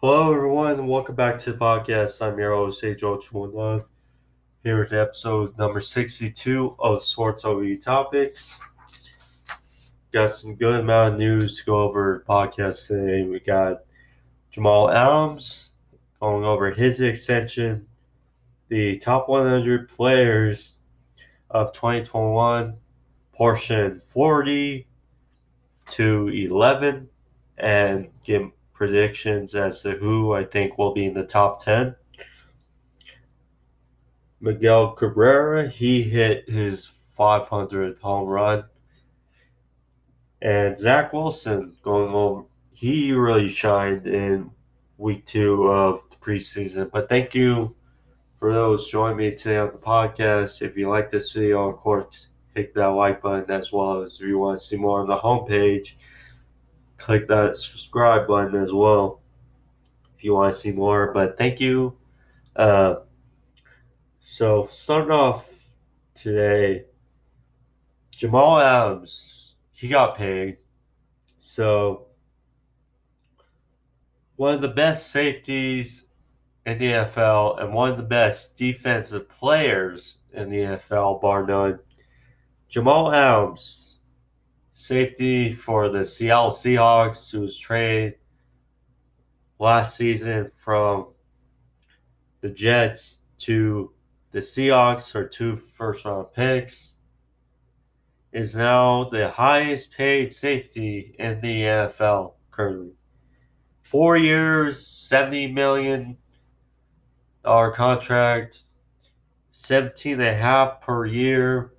Hello, everyone, and welcome back to the podcast. I'm your host, Ajoe21love, here with episode number 62 of Sports OE Topics. Got some good amount of news to go over podcast today. We got Jamal Adams going over his extension, the top 100 players of 2021, portion 40 to 11, and give predictions as to who I think will be in the top 10. Miguel Cabrera, he hit his 500th home run. And Zach Wilson going over, he really shined in week 2 of the preseason. But thank you for those joining me today on the podcast. If you like this video, of course, hit that like button, as well as if you want to see more on the homepage, click that subscribe button as well if you want to see more. But thank you. So starting off today, Jamal Adams, he got paid. So one of the best safeties in the NFL and one of the best defensive players in the NFL, bar none. Jamal Adams, safety for the Seattle Seahawks, who was traded last season from the Jets to the Seahawks for 2 first-round picks, is now the highest paid safety in the NFL currently. 4 years, $70 million contract, 17.5 per year,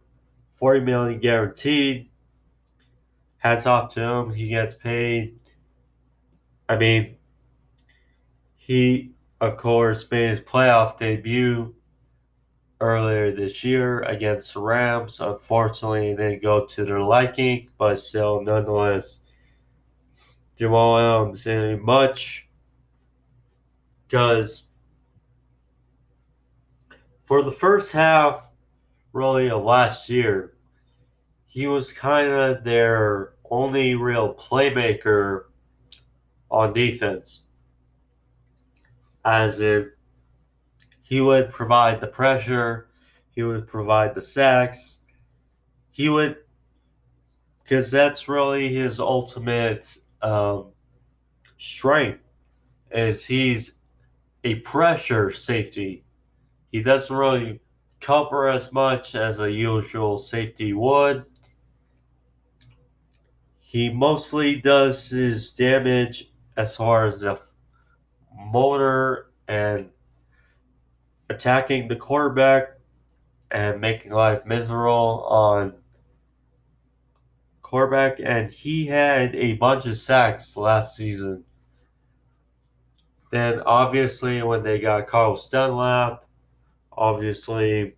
$40 million guaranteed. Hats off to him. He gets paid. I mean, he, of course, made his playoff debut earlier this year against the Rams. Unfortunately, they didn't go to their liking, but still, nonetheless, Jamal Adams didn't much because for the first half, really, of last year, he was kind of their only real playmaker on defense. As in, he would provide the pressure, he would provide the sacks, he would, because that's really his ultimate strength, is he's a pressure safety. He doesn't really cover as much as a usual safety would. He mostly does his damage as far as the motor and attacking the quarterback and making life miserable on quarterback. And he had a bunch of sacks last season. Then obviously when they got Carl Dunlap, obviously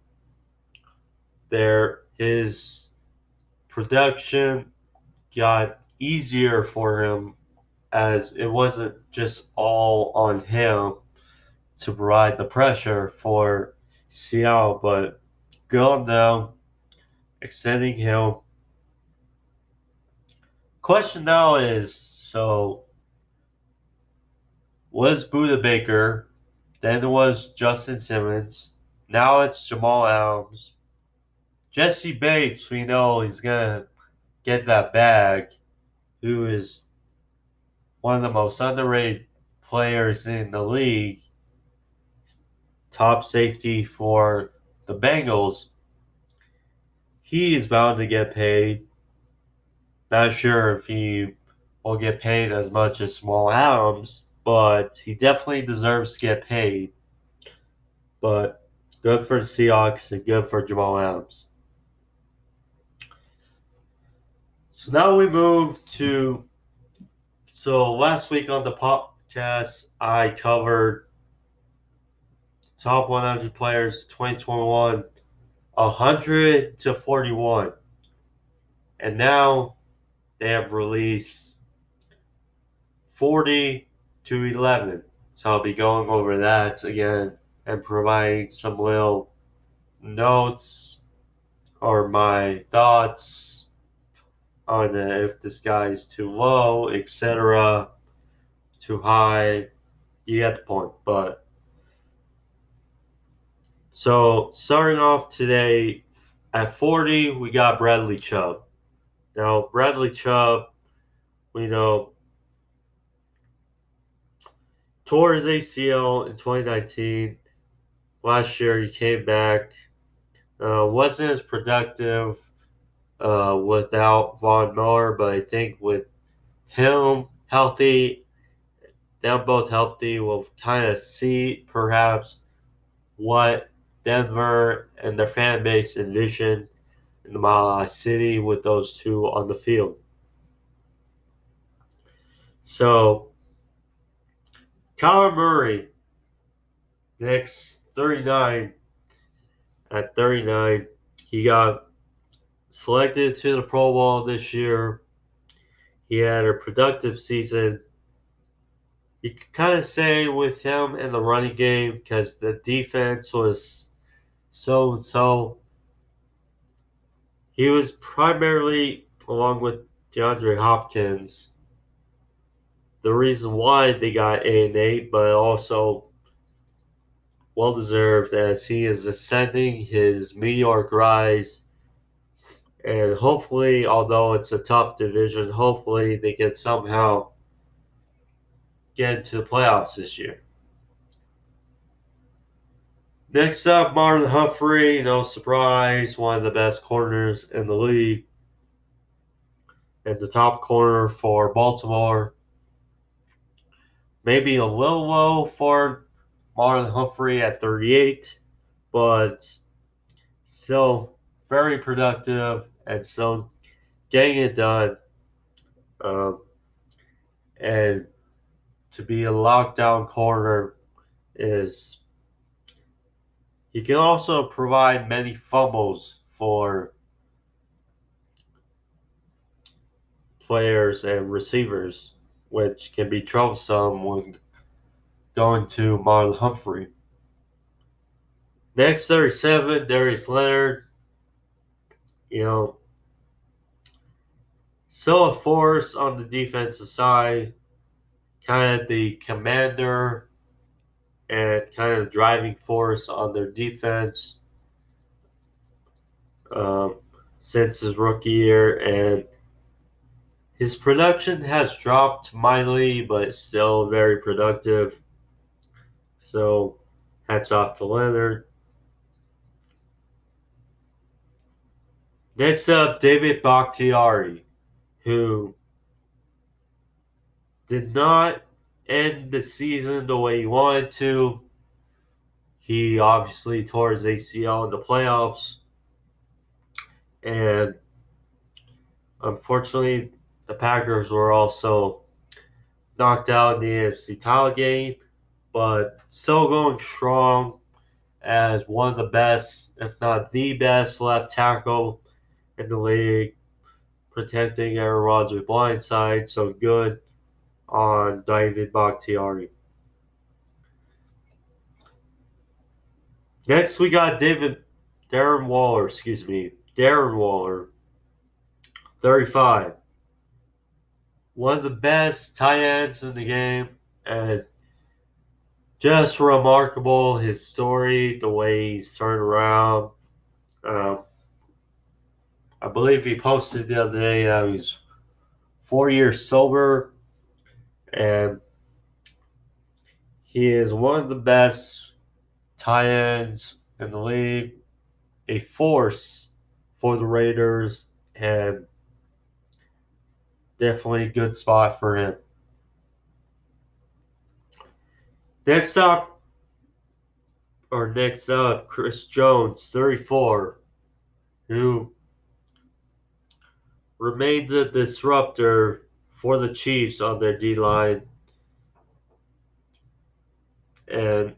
his production got easier for him, as it wasn't just all on him to provide the pressure for Seattle, but going down, extending him. Question now is, so was Buda Baker, then it was Justin Simmons, now it's Jamal Adams. Jesse Bates, we know he's going to get that bag, who is one of the most underrated players in the league, top safety for the Bengals. He is bound to get paid. Not sure if he will get paid as much as Jamal Adams, but he definitely deserves to get paid. But good for the Seahawks and good for Jamal Adams. So now we move to. So last week on the podcast, I covered top 100 players 2021, 100 to 41. And now they have released 40 to 11. So I'll be going over that again and providing some little notes or my thoughts on if this guy is too low, etc., too high, you get the point. But so starting off today at 40, we got Bradley Chubb. Now Bradley Chubb, we know, tore his ACL in 2019. Last year he came back. Wasn't as productive without Von Miller, but I think with him healthy, them both healthy, we'll kind of see perhaps what Denver and their fan base envision in the Mile High City with those two on the field. So, Kyler Murray, next 39, at 39, he got selected to the Pro Bowl this year. He had a productive season. You could kind of say with him in the running game because the defense was so. He was primarily, along with DeAndre Hopkins, the reason why they got 8-8, but also well deserved as he is ascending his meteoric rise. And hopefully, although it's a tough division, hopefully they can somehow get into the playoffs this year. Next up, Marlon Humphrey, no surprise, one of the best corners in the league. And the top corner for Baltimore. Maybe a little low for Marlon Humphrey at 38, but still very productive and still getting it done. And to be a lockdown corner is he can also provide many fumbles for players and receivers, which can be troublesome when going to Marlon Humphrey. Next, 37, Darius Leonard. Still a force on the defensive side, kind of the commander and kind of driving force on their defense since his rookie year. And his production has dropped mildly, but still very productive. So, hats off to Leonard. Next up, David Bakhtiari, who did not end the season the way he wanted to. He obviously tore his ACL in the playoffs. And unfortunately, the Packers were also knocked out in the NFC title game, but still going strong as one of the best, if not the best, left tackle in the league, protecting Aaron Rodgers' blind side. So good on David Bakhtiari. Next, we got Darren Waller, 35. One of the best tight ends in the game, and just remarkable his story, the way he's turned around. I believe he posted the other day that he's 4 years sober, and he is one of the best tight ends in the league, a force for the Raiders, and definitely a good spot for him. Next up, Chris Jones, 34, who remains a disruptor for the Chiefs on their D-line. And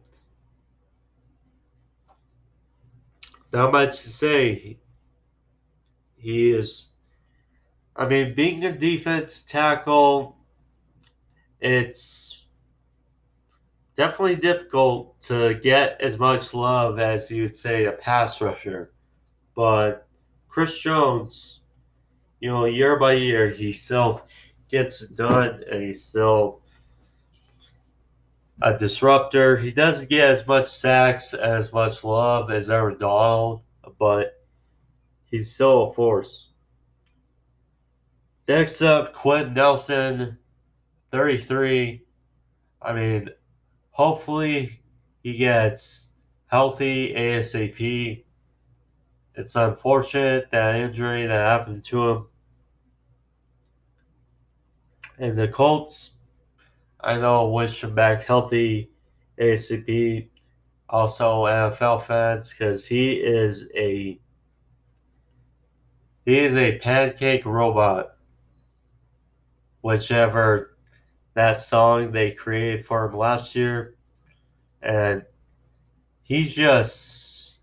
not much to say. He is, being a defense tackle, it's definitely difficult to get as much love as you would say a pass rusher. But Chris Jones, year by year, he still gets it done, and he still a disruptor. He doesn't get as much sacks, as much love as Aaron Donald, but he's still a force. Next up, Quinn Nelson, 33. I mean, hopefully he gets healthy ASAP. It's unfortunate that injury that happened to him. And the Colts, I know, wish him back healthy ASAP. Also, NFL fans, because he is a pancake robot. Whichever that song they created for him last year, and he's just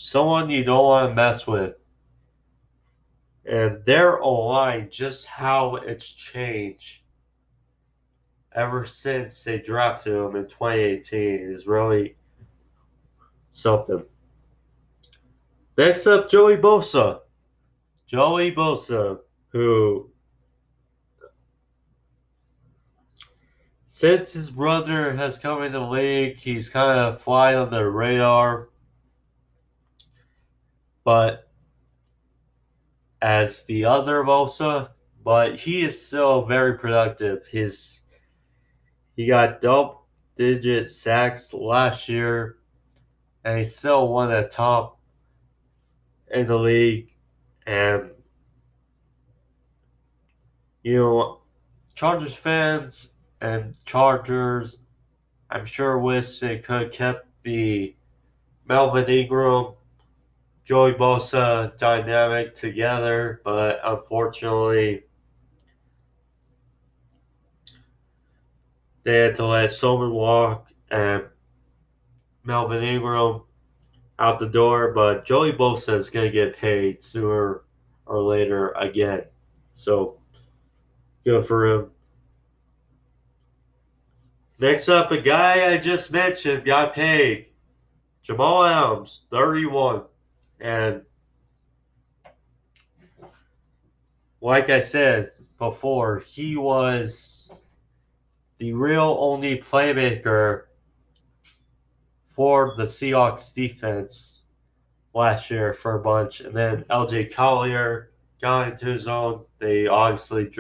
someone you don't want to mess with. And their O-line, just how it's changed ever since they drafted him in 2018 is really something. Next up, Joey Bosa. Joey Bosa, who, since his brother has come in the league, he's kind of flying under the radar. But as the other Bosa, but he is still very productive. He got double-digit sacks last year, and he's still one of the top in the league. And Chargers fans and Chargers, I'm sure wish they could have kept the Melvin Ingram, Joey Bosa dynamic together, but unfortunately, they had to let Soman walk and Melvin Ingram out the door. But Joey Bosa is going to get paid sooner or later again. So good for him. Next up, a guy I just mentioned got paid. Jamal Adams, 31. And like I said before, he was the real only playmaker for the Seahawks defense last year for a bunch. And then LJ Collier got into his own. They obviously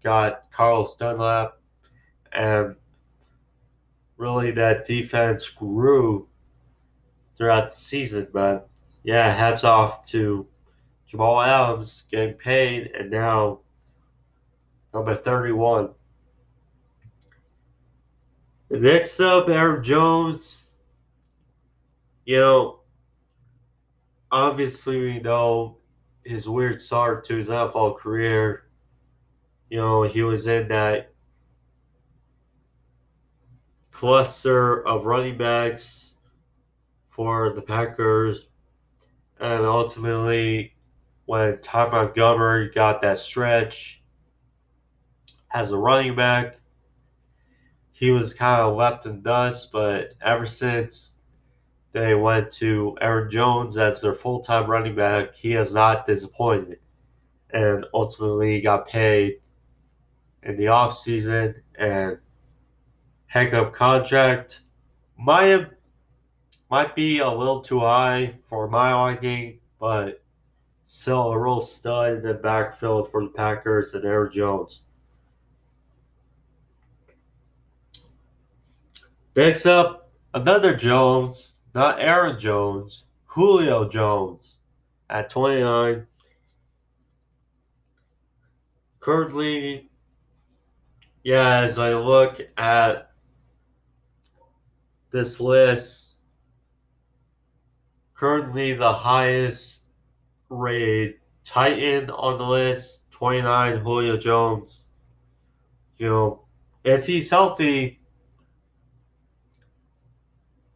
got Carlos Dunlap. And really, that defense grew throughout the season. But yeah, hats off to Jamal Adams getting paid, and now number 31. Next up, Aaron Jones. You know, obviously we know his weird start to his NFL career. He was in that cluster of running backs for the Packers, and ultimately, when Ty Montgomery got that stretch as a running back, he was kind of left in dust. But ever since they went to Aaron Jones as their full-time running back, he has not disappointed, and ultimately got paid in the offseason, and heck of contract. Might be a little too high for my liking, but still a real stud in the backfield for the Packers and Aaron Jones. Next up, another Jones, not Aaron Jones, Julio Jones at 29. Currently, yeah, as I look at this list, currently the highest rated tight end on the list, 29, Julio Jones. If he's healthy,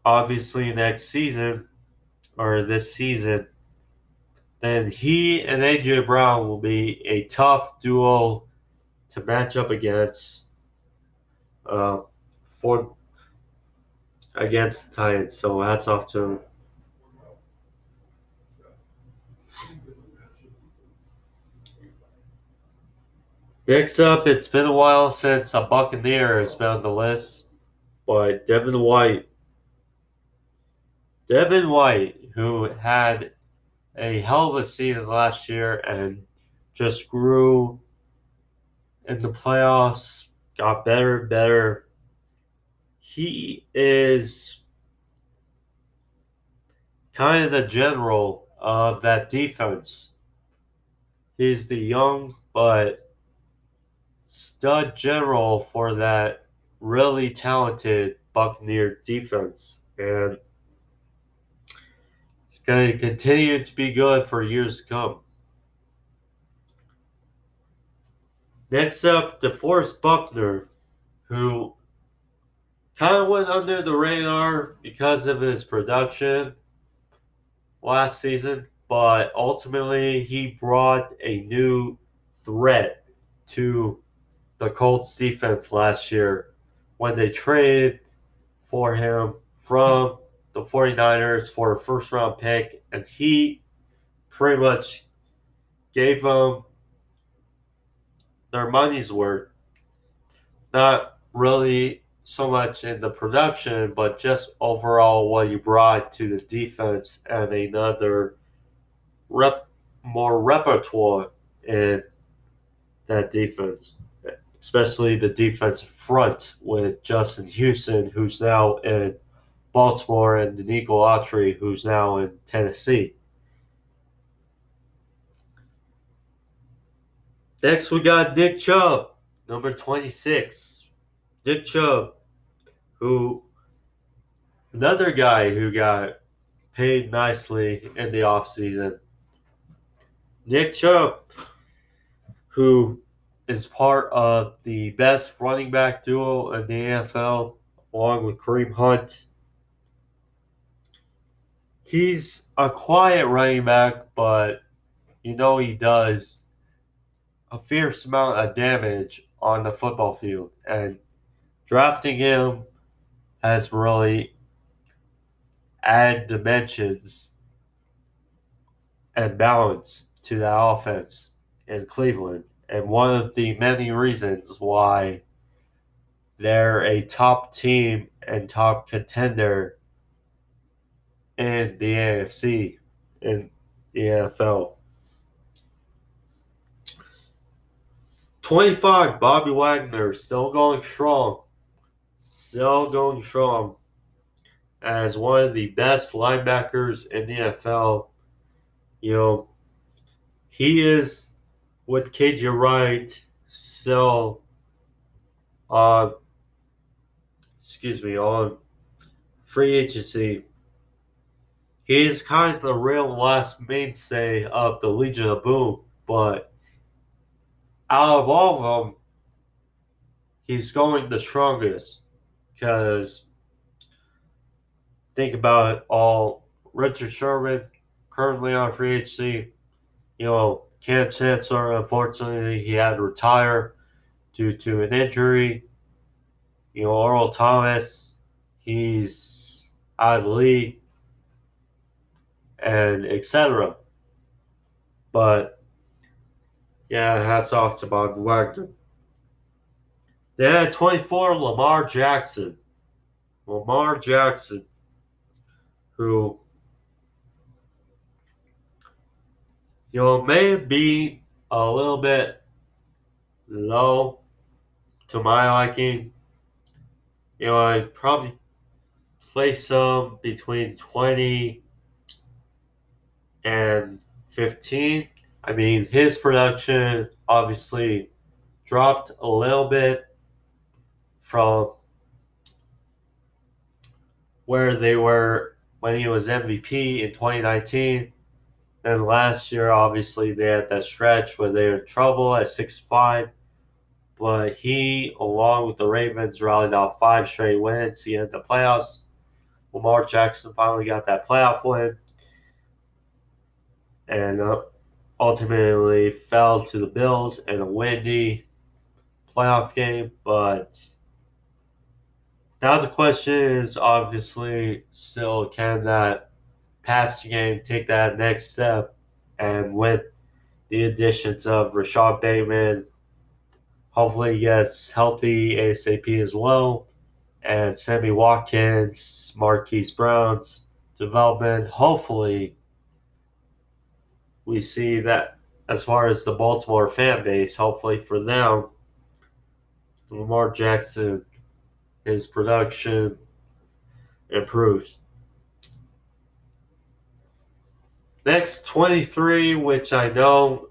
obviously next season or this season, then he and AJ Brown will be a tough duo to match up against for against the Titans. So hats off to him. Next up, it's been a while since a Buccaneer has been on the list, but Devin White, who had a hell of a season last year and just grew in the playoffs, got better and better. He is kind of the general of that defense. He's the young but stud general for that really talented Buccaneer defense. And it's going to continue to be good for years to come. Next up, DeForest Buckner, who kind of went under the radar because of his production last season, but ultimately he brought a new threat to the Colts defense last year when they traded for him from the 49ers for a first round pick, and he pretty much gave them their money's worth. Not really so much in the production, but just overall what he brought to the defense and another more repertoire in that defense, especially the defensive front with Justin Houston, who's now in Baltimore, and Danico Autry, who's now in Tennessee. Next, we got Nick Chubb, number 26. Nick Chubb, who another guy who got paid nicely in the offseason. Nick Chubb, who is part of the best running back duo in the NFL, along with Kareem Hunt. He's a quiet running back, but he does a fierce amount of damage on the football field. And drafting him has really added dimensions and balance to that offense in Cleveland. And one of the many reasons why they're a top team and top contender in the AFC in the NFL. 25, Bobby Wagner, still going strong. Still going strong as one of the best linebackers in the NFL. He is with KJ Wright still on on free agency. He's kind of the real last mainstay of the Legion of Boom, but out of all of them, he's going the strongest because think about it all. Richard Sherman currently on free agency. Cam Chancellor, unfortunately, he had to retire due to an injury. Earl Thomas, he's out of the league, and etc. But yeah, hats off to Bob Wagner. Then at 24, Lamar Jackson. Lamar Jackson, who may be a little bit low to my liking. I'd probably place him between 20 and 15. I mean, his production obviously dropped a little bit from where they were when he was MVP in 2019. Then last year, obviously, they had that stretch where they were in trouble at 6-5. But he, along with the Ravens, rallied off 5 straight wins. He had the playoffs. Lamar Jackson finally got that playoff win. And ultimately fell to the Bills in a windy playoff game. But now the question is obviously still, can that passing game take that next step? And with the additions of Rashad Bateman Hopefully he gets healthy ASAP as well. And Sammy Watkins, Marquise Brown's development. Hopefully we see that as far as the Baltimore fan base, hopefully for them, Lamar Jackson, his production improves. Next, 23, which I know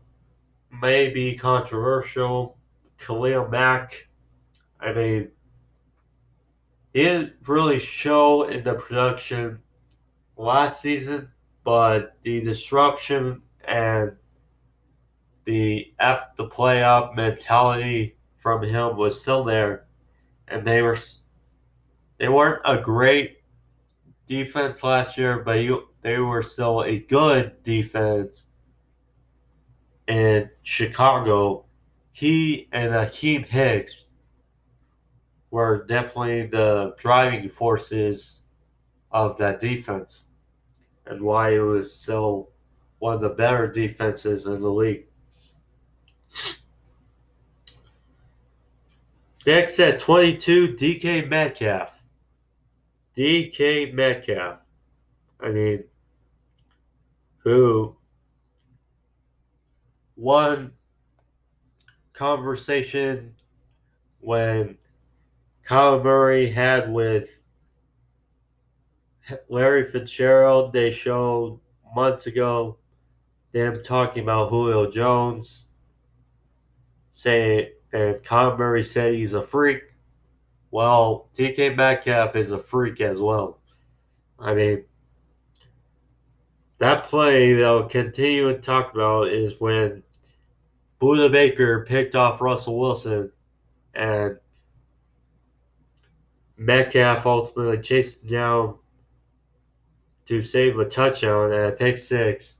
may be controversial, Khalil Mack. I mean, he didn't really show in the production last season, but the disruption and the F the play up mentality from him was still there, and they weren't a great defense last year, but they were still a good defense in Chicago. He and Akeem Hicks were definitely the driving forces of that defense and why it was still one of the better defenses in the league. Next at 22, DK Metcalf. DK Metcalf. I mean, who won conversation when Kyle Murray had with Larry Fitzgerald. They showed months ago them talking about Julio Jones, saying, and Kyle Murray said he's a freak. Well, DK Metcalf is a freak as well. I mean, that play they'll continue to talk about is when Buda Baker picked off Russell Wilson and Metcalf ultimately chased him down to save a touchdown at a pick six.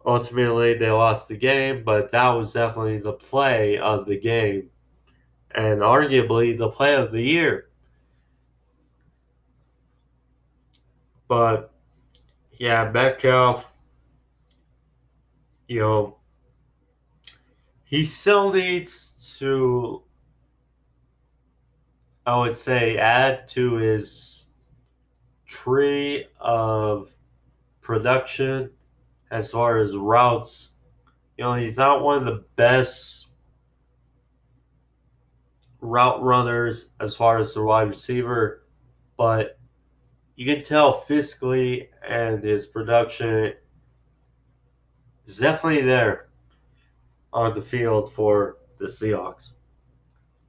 Ultimately, they lost the game, but that was definitely the play of the game and arguably the play of the year. But yeah, Metcalf, you know, he still needs to, I would say, add to his tree of production as far as routes. You know, he's not one of the best route runners as far as the wide receiver, but you can tell physically and his production is definitely there on the field for the Seahawks.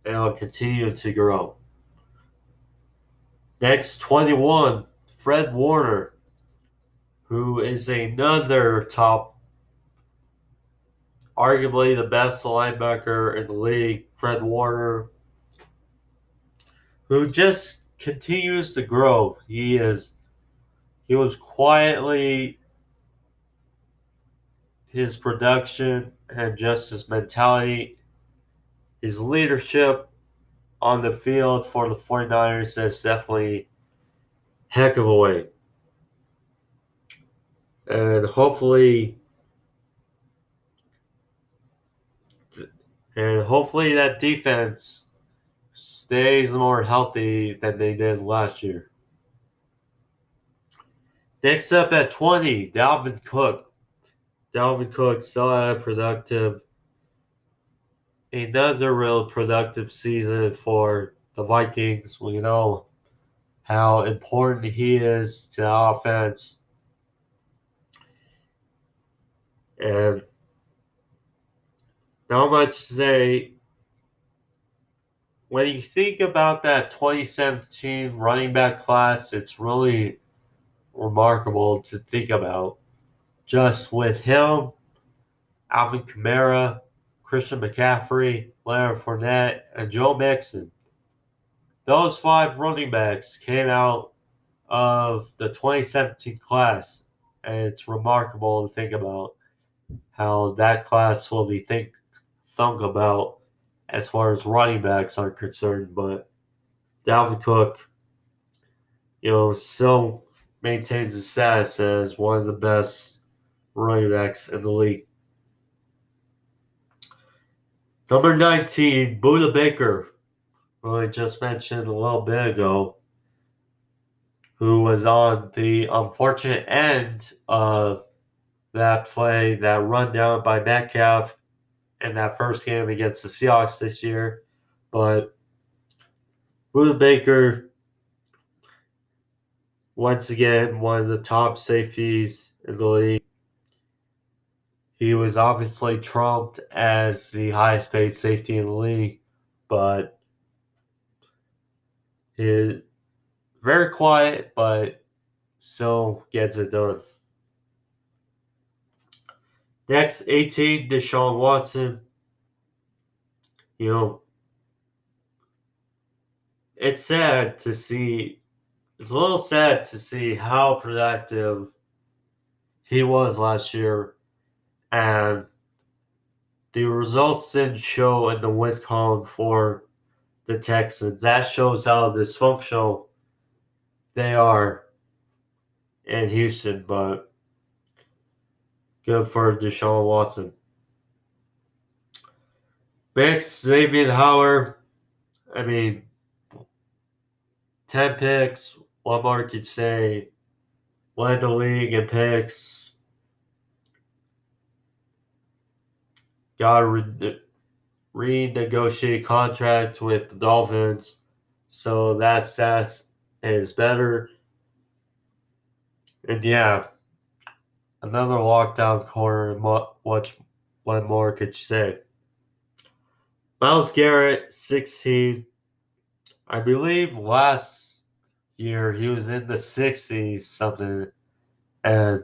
And it'll continue to grow. Next, 21, Fred Warner, who is another top, arguably the best linebacker in the league. Fred Warner, who just continues to grow. He was quietly, his production and just his mentality, his leadership on the field for the 49ers is definitely heck of a way. And hopefully that defense stays more healthy than they did last year. Next up at 20, Dalvin Cook. Dalvin Cook still had another real productive season for the Vikings. We know how important he is to the offense. And not much to say. When you think about that 2017 running back class, it's really remarkable to think about. Just with him, Alvin Kamara, Christian McCaffrey, Leonard Fournette, and Joe Mixon. Those 5 running backs came out of the 2017 class, and it's remarkable to think about how that class will be thunk about as far as running backs are concerned. But Dalvin Cook, still maintains his status as one of the best running backs in the league. Number 19, Buda Baker, who I just mentioned a little bit ago, who was on the unfortunate end of that play, that run down by Metcalf in that first game against the Seahawks this year. But Buda Baker, once again, one of the top safeties in the league. He was obviously trumped as the highest paid safety in the league, but he's very quiet, but still gets it done. Next, 18, Desean Watson. You know, it's sad to see, it's a little sad to see how productive he was last year, and the results didn't show in the win column for the Texans. That shows how dysfunctional they are in Houston, but good for Desean Watson. Next, Xavier Howard. I mean, 10 picks. What more could say? Led the league in picks. Got a renegotiate contract with the Dolphins, so that stats is better. And yeah, another lockdown corner. What more could you say? Myles Garrett, 16. I believe last year he was in the 60s something, and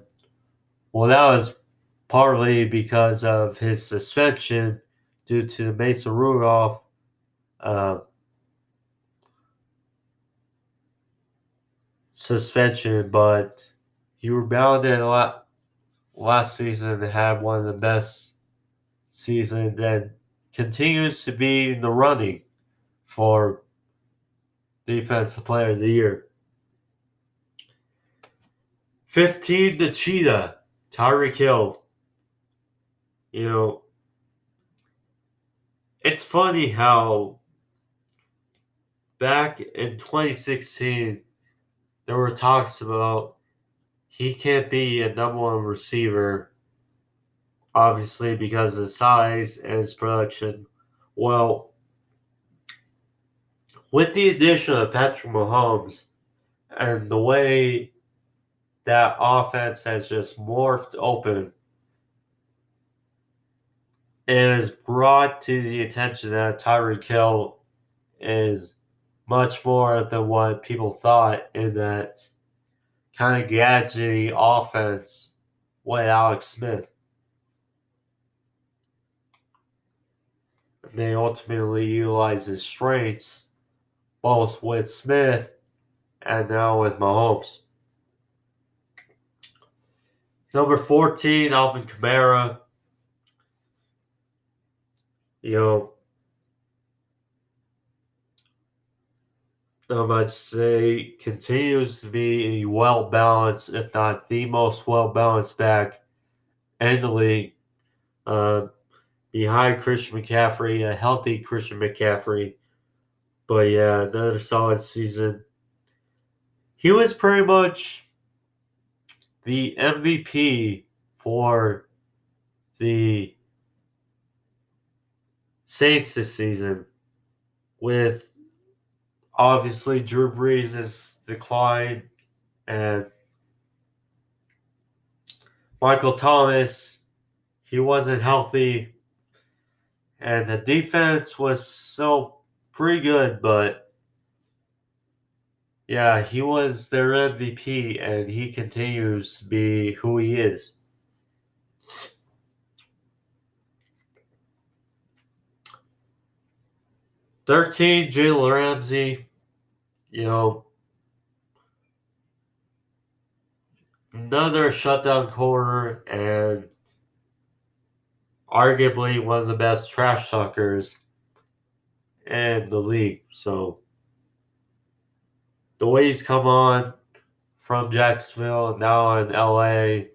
well, that was partly because of his suspension due to the Mason Rudolph suspension, but he rebounded a lot last season and had one of the best seasons, and continues to be in the running for Defensive Player of the Year. 15, the Cheetah, Tyreek Hill. You know, it's funny how back in 2016, there were talks about he can't be a number one receiver, obviously because of his size and his production. Well, with the addition of Patrick Mahomes and the way that offense has just morphed open, it is brought to the attention that Tyreek Hill is much more than what people thought in that kind of gadgety offense with Alex Smith. They ultimately utilize his strengths both with Smith and now with Mahomes. Number 14, Alvin Kamara. You know, not much to say. Continues to be a well-balanced, if not the most well-balanced back in the league. Behind Christian McCaffrey, a healthy Christian McCaffrey. But yeah, another solid season. He was pretty much the MVP for the Saints this season, with obviously Drew Brees' decline and Michael Thomas, he wasn't healthy, and the defense was still pretty good, but yeah, he was their MVP, and he continues to be who he is. 13, Jalen Ramsey. You know, another shutdown corner and arguably one of the best trash talkers in the league. So the way he's come on from Jacksonville and now in LA,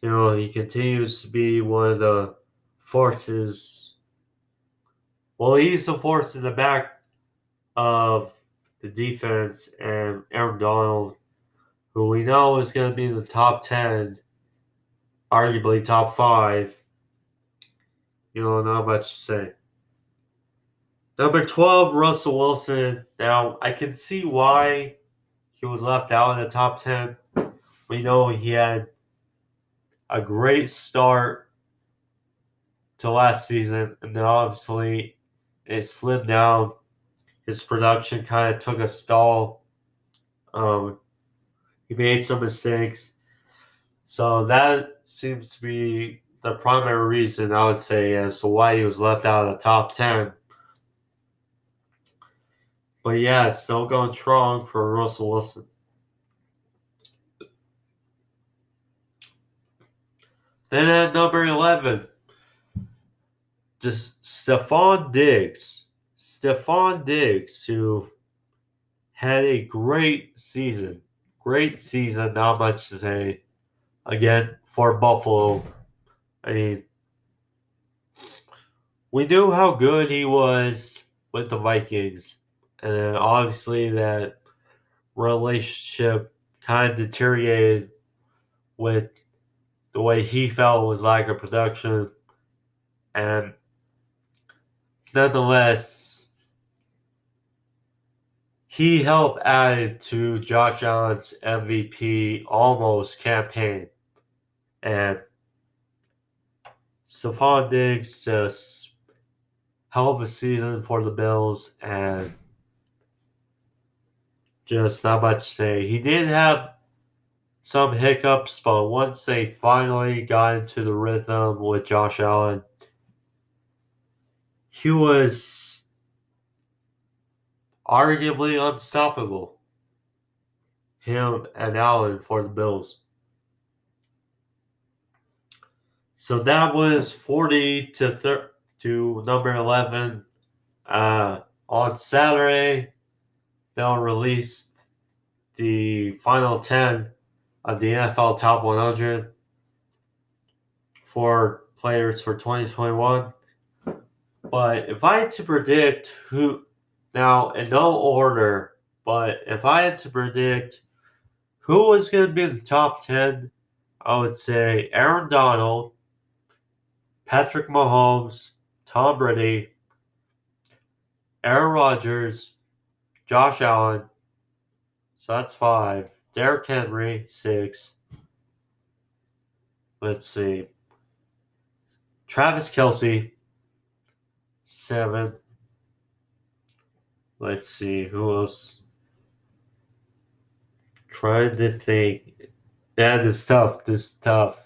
you know, he continues to be one of the forces. Well, he's the force in the back of the defense, and Aaron Donald, who we know is going to be in the top 10, arguably top 5. Not much to say. Number 12, Russell Wilson. Now, I can see why he was left out in the top 10. We know he had a great start to last season, and then obviously it slimmed down. His production kind of took a stall. He made some mistakes. So that seems to be the primary reason, I would say, as to why he was left out of the top 10. But yeah, still going strong for Russell Wilson. Then at number 11, just Stephon Diggs. Stephon Diggs, who had a great season. Great season, not much to say. Again, for Buffalo. I mean, we knew how good he was with the Vikings. And then obviously that relationship kind of deteriorated with the way he felt was lack of production. And nonetheless, he helped add to Josh Allen's MVP almost campaign. And Stephon Diggs just hell of a season for the Bills, and just not much to say. He did have some hiccups, but once they finally got into the rhythm with Josh Allen, he was arguably unstoppable. Him and Allen for the Bills. So that was 40 to number 11. On Saturday, they'll release the final 10 of the NFL Top 100 for players for 2021. But if I had to predict who, now in no order, but if I had to predict who was going to be in the top 10, I would say Aaron Donald, Patrick Mahomes, Tom Brady, Aaron Rodgers, Josh Allen. So that's 5. Derrick Henry, 6. Let's see. Travis Kelce, 7. Let's see. Who else? Trying to think. Yeah, this is tough.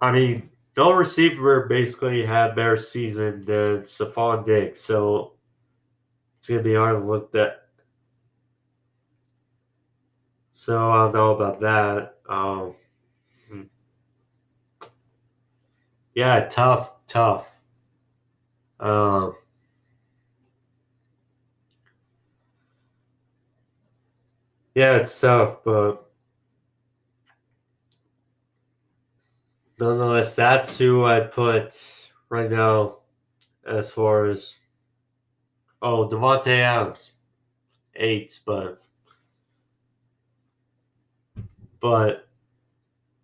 I mean, no receiver basically had better season than Stephon Diggs, so it's going to be hard to look at. So I don't know about that. Yeah, tough. Yeah, it's tough, but nonetheless, that's who I'd put right now as far as Devontae Adams, 8, but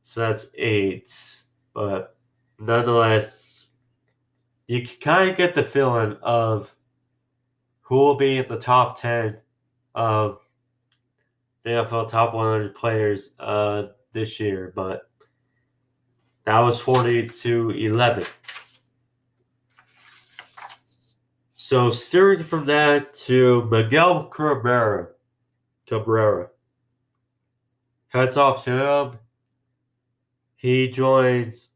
so that's 8, but nonetheless, you can kind of get the feeling of who will be in the top 10 of the NFL top 100 players this year, but that was 40 to 11. So steering from that to Miguel Cabrera. Hats off to him. He joins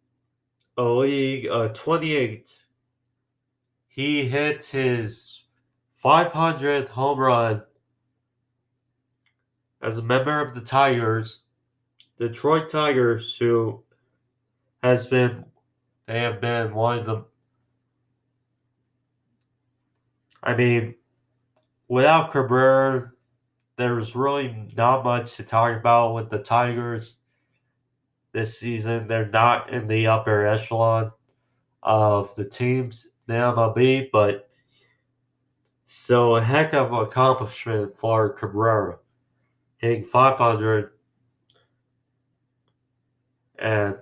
a league of 28. He hit his 500th home run as a member of the Detroit Tigers, who they have been one of the, I mean, without Cabrera, there's really not much to talk about with the Tigers. this season. They're not in the upper echelon of the teams in the MLB, but still a heck of an accomplishment for Cabrera, hitting 500, and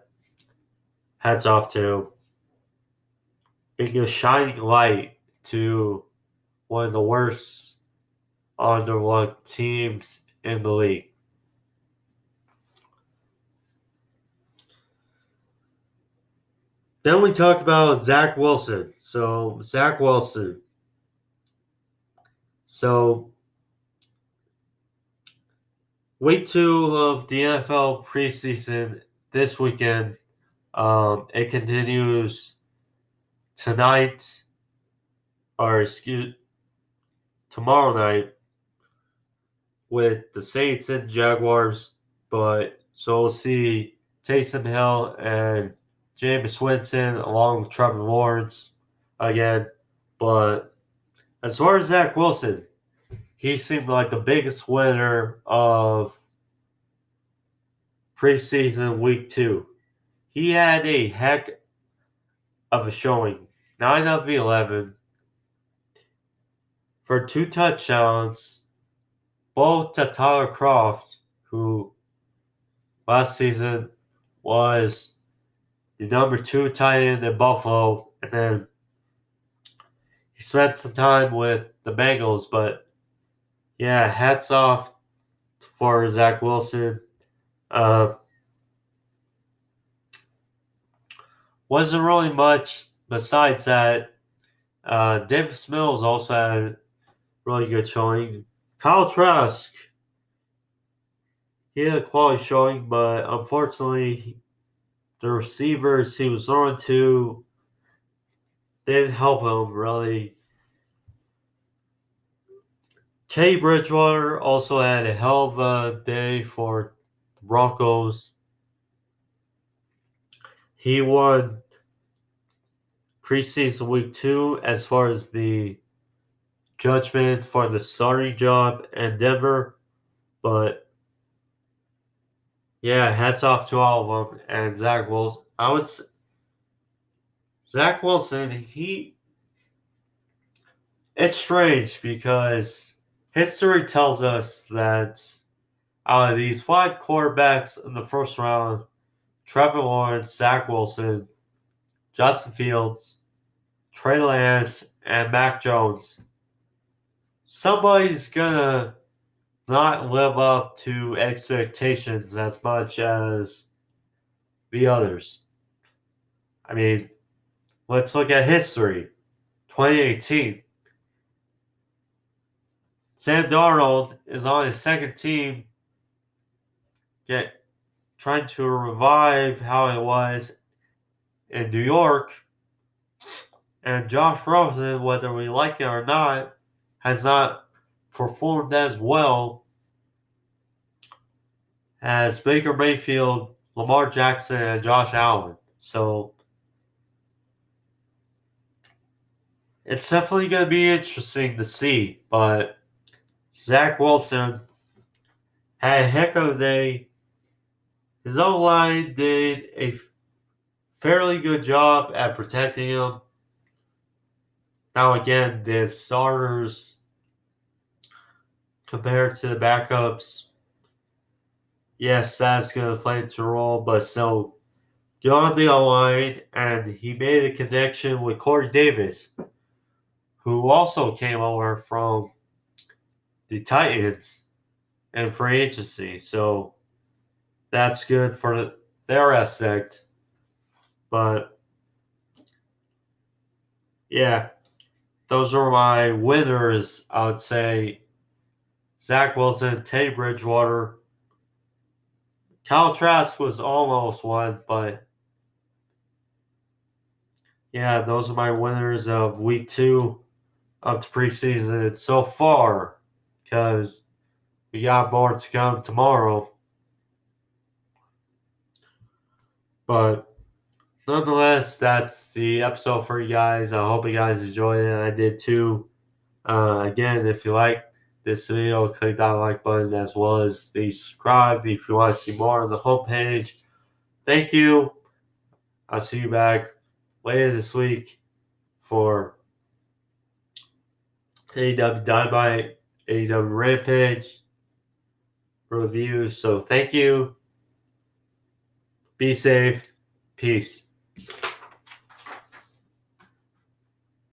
hats off to being a shining light to one of the worst underlooked teams in the league. Then we talk about Zach Wilson. Zach Wilson. Week 2 of the NFL preseason this weekend. It continues tonight, or tomorrow night with the Saints and Jaguars. So we'll see Taysom Hill and Jameis Winston along with Trevor Lawrence again. But as far as Zach Wilson, he seemed like the biggest winner of preseason week 2. He had a heck of a showing. 9 of 11 for 2 touchdowns, both to Tyler Kroft, who last season was the number 2 tight end in Buffalo, and then he spent some time with the Bengals. But yeah, hats off for Zach Wilson. Wasn't really much besides that. Davis Mills also had a really good showing. Kyle Trask, he had a quality showing, but unfortunately, the receivers he was throwing to didn't help him really. Teddy Bridgewater also had a hell of a day for the Broncos. He won preseason week 2 as far as the judgment for the starting job in Denver. But yeah, hats off to all of them. And Zach Wilson, Zach Wilson, it's strange because history tells us that out of these 5 quarterbacks in the first round, Trevor Lawrence, Zach Wilson, Justin Fields, Trey Lance, and Mac Jones, somebody's gonna not live up to expectations as much as the others. I mean, let's look at history. 2018. Sam Darnold is on his second team, trying to revive how it was in New York. And Josh Rosen, whether we like it or not, has not performed as well as Baker Mayfield, Lamar Jackson, and Josh Allen. So it's definitely going to be interesting to see. But Zach Wilson had a heck of a day. His O-line did a fairly good job at protecting him. Now again, the starters compared to the backups, yes, that's going to play into a role, but still, get on the O-line, and he made a connection with Corey Davis, who also came over from the Titans in free agency. So that's good for their aspect. But yeah, those are my winners, I would say. Zach Wilson, Teddy Bridgewater. Kyle Trask was almost one, but yeah, those are my winners of week 2 of the preseason so far, because we got more to come tomorrow. But nonetheless, that's the episode for you guys. I hope you guys enjoyed it. I did too. Again, if you like this video, click that like button as well as the subscribe. If you want to see more on the homepage, thank you. I'll see you back later this week for AEW Dynamite, AEW Rampage reviews. So thank you. Be safe. Peace.